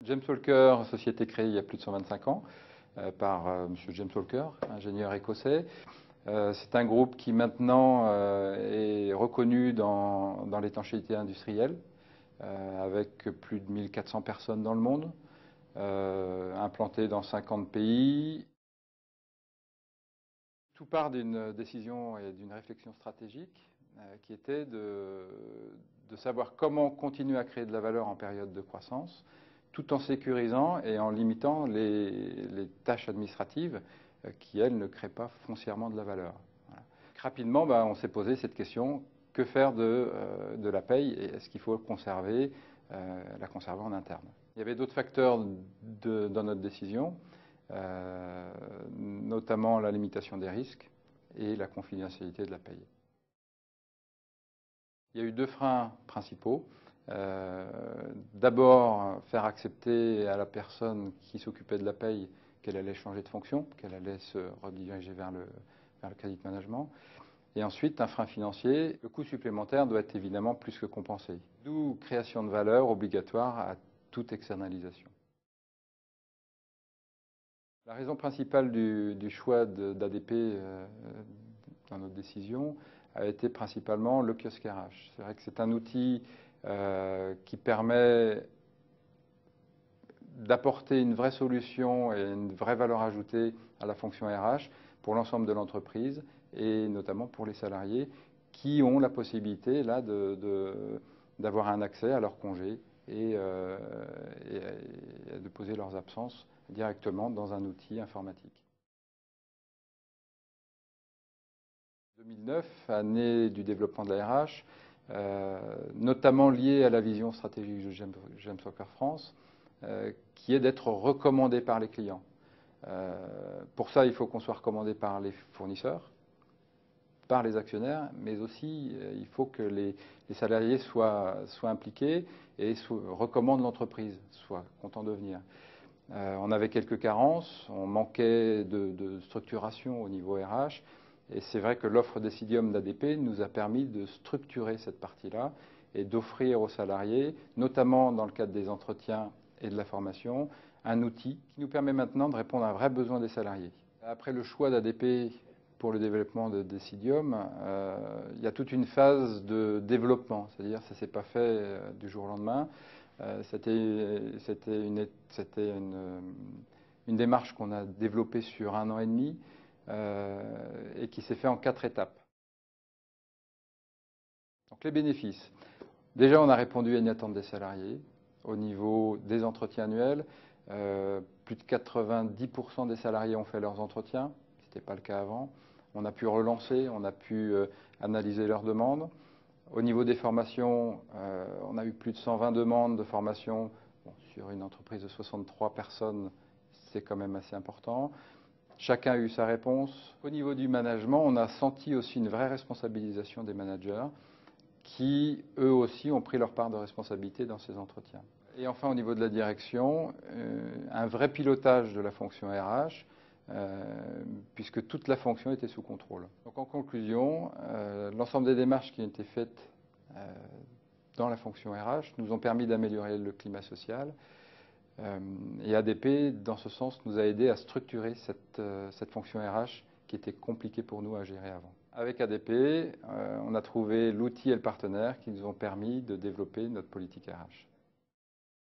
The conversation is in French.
James Walker, société créée il y a plus de 125 ans par M. James Walker, ingénieur écossais. C'est un groupe qui maintenant est reconnu dans l'étanchéité industrielle, avec plus de 1400 personnes dans le monde, implanté dans 50 pays. Tout part d'une décision et d'une réflexion stratégique qui était de savoir comment continuer à créer de la valeur en période de croissance, tout en sécurisant et en limitant les tâches administratives qui, elles, ne créent pas foncièrement de la valeur. Voilà. Rapidement, on s'est posé cette question, que faire de la paye et est-ce qu'il faut la conserver en interne? Il y avait d'autres facteurs dans notre décision, notamment la limitation des risques et la confidentialité de la paye. Il y a eu deux freins principaux. D'abord, faire accepter à la personne qui s'occupait de la paye qu'elle allait changer de fonction, qu'elle allait se rediriger vers le credit management. Et ensuite, un frein financier. Le coût supplémentaire doit être évidemment plus que compensé. D'où création de valeur obligatoire à toute externalisation. La raison principale du choix d'ADP dans notre décision a été principalement le kiosque RH. C'est vrai que c'est un outil qui permet d'apporter une vraie solution et une vraie valeur ajoutée à la fonction RH pour l'ensemble de l'entreprise et notamment pour les salariés qui ont la possibilité là d'avoir un accès à leurs congés et de poser leurs absences directement dans un outil informatique. 2009, année du développement de la RH, notamment liée à la vision stratégique de James Walker France, qui est d'être recommandé par les clients. Pour ça, il faut qu'on soit recommandé par les fournisseurs, par les actionnaire, mais aussi il faut que les salariés soient impliqués et recommandent l'entreprise, soient contents de venir. On avait quelques carences, on manquait de structuration au niveau RH, et c'est vrai que l'offre Decidium d'ADP nous a permis de structurer cette partie-là et d'offrir aux salariés, notamment dans le cadre des entretiens et de la formation, un outil qui nous permet maintenant de répondre à un vrai besoin des salariés. Après le choix d'ADP pour le développement de Decidium, il y a toute une phase de développement, c'est-à-dire ça ne s'est pas fait du jour au lendemain. C'était une démarche qu'on a développée sur 1 an et demi et qui s'est fait en 4 étapes. Donc les bénéfices. Déjà, on a répondu à une attente des salariés au niveau des entretiens annuels. Plus de 90% des salariés ont fait leurs entretiens, ce n'était pas le cas avant. On a pu relancer, on a pu analyser leurs demandes. Au niveau des formations, on a eu plus de 120 demandes de formation. Bon, sur une entreprise de 63 personnes, c'est quand même assez important. Chacun a eu sa réponse. Au niveau du management, on a senti aussi une vraie responsabilisation des managers qui, eux aussi, ont pris leur part de responsabilité dans ces entretiens. Et enfin, au niveau de la direction, un vrai pilotage de la fonction RH, puisque toute la fonction était sous contrôle. Donc en conclusion, l'ensemble des démarches qui ont été faites dans la fonction RH nous ont permis d'améliorer le climat social. Et ADP, dans ce sens, nous a aidé à structurer cette fonction RH qui était compliquée pour nous à gérer avant. Avec ADP, on a trouvé l'outil et le partenaire qui nous ont permis de développer notre politique RH.